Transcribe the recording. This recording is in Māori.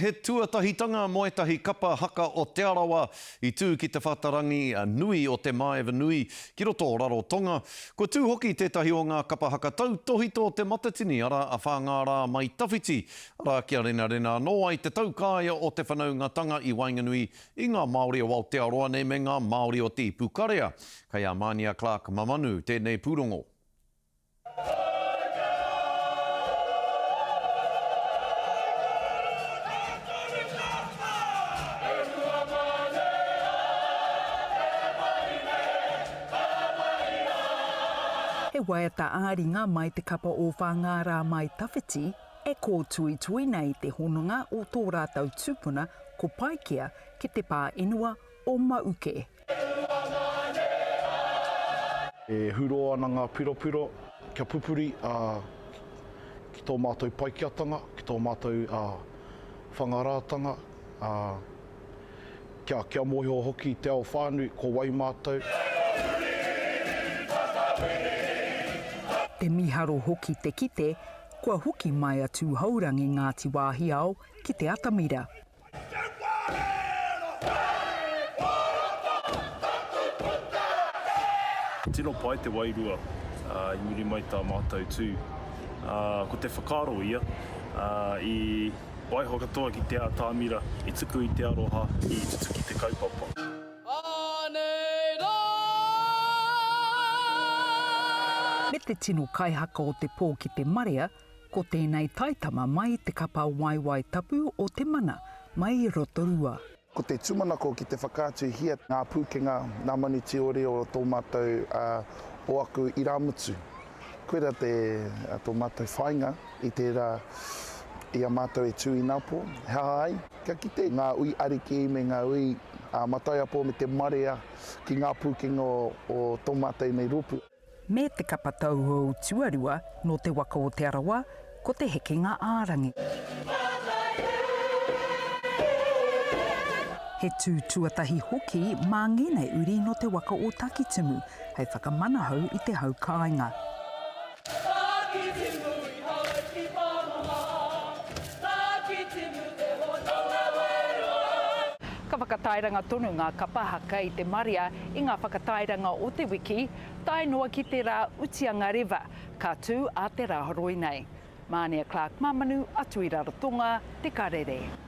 He tuatahitanga mo etahi kapa haka o te arawa I tū ki te whatarangi nui o te Maeva Nui ki roto o Rarotonga. Ko tū hoki tētahi o ngā kapa haka tau tohito o te matatini ara a whangara mai tawhiti. Ara kia rena no ai te taukāia o te whanaungatanga I Wainganui I ngā Māori o Aotearoa nei me ngā Māori o Te Pukarea. Kei a Mania Clark Mamanu tēnei pūrongo. He waiata āringa mai te kapa o Whangara mai tawhiti, e ko tui nei te hononga o tō rātau tūpuna ko Paikea ki te pā inua o Mauke. E huro ana ngā piropiro kia pupuri ki tō mātou Paikeatanga, ki tō mātou whangarātanga, kia mōhio hoki te ao whānui ko Waimātou. Te miharo hoki te kite, kua hoki mai atu haurangi Ngāti Wāhi ao ki te atamira. Tino pai te wairua I muri mai tā mātou tū. Ko te whakaro ia, I waiho katoa ki te atamira, I tuku I te aroha, I tutu ki te kaupapa. Me te tino kaihaka o te pō ki te marea, ko tēnei taitama mai te kapa waiwai tapu o te mana mai I Rotorua. Ko te tūmanako ki te whakātu hia ngā pūkenga ngā mani te ore o tō mātou o aku I Ramutu. Koera te tō mātou whainga I te rā I a mātou e tū I Napo. Hea ai, kia kite ngā ui ariki me ngā ui mataiapo me te marea ki ngā pūkenga o tō mātou nei rupu. Me te kapa tauhou tuarua no te waka o te arawa, ko te hekenga ārangi. He tū tuatahi hoki mā ngenei uri no te waka o Takitimu, hei whakamanahau I te hau kāinga. Ka whakatairanga tonu ngā kapahaka I te Maria I ngā whakatairanga o te wiki, tai noa ki te rā Utianga River, ka tū a te rāhoroi nei. Mania Clark Mamanu, atu I Rarotonga, Te Karere.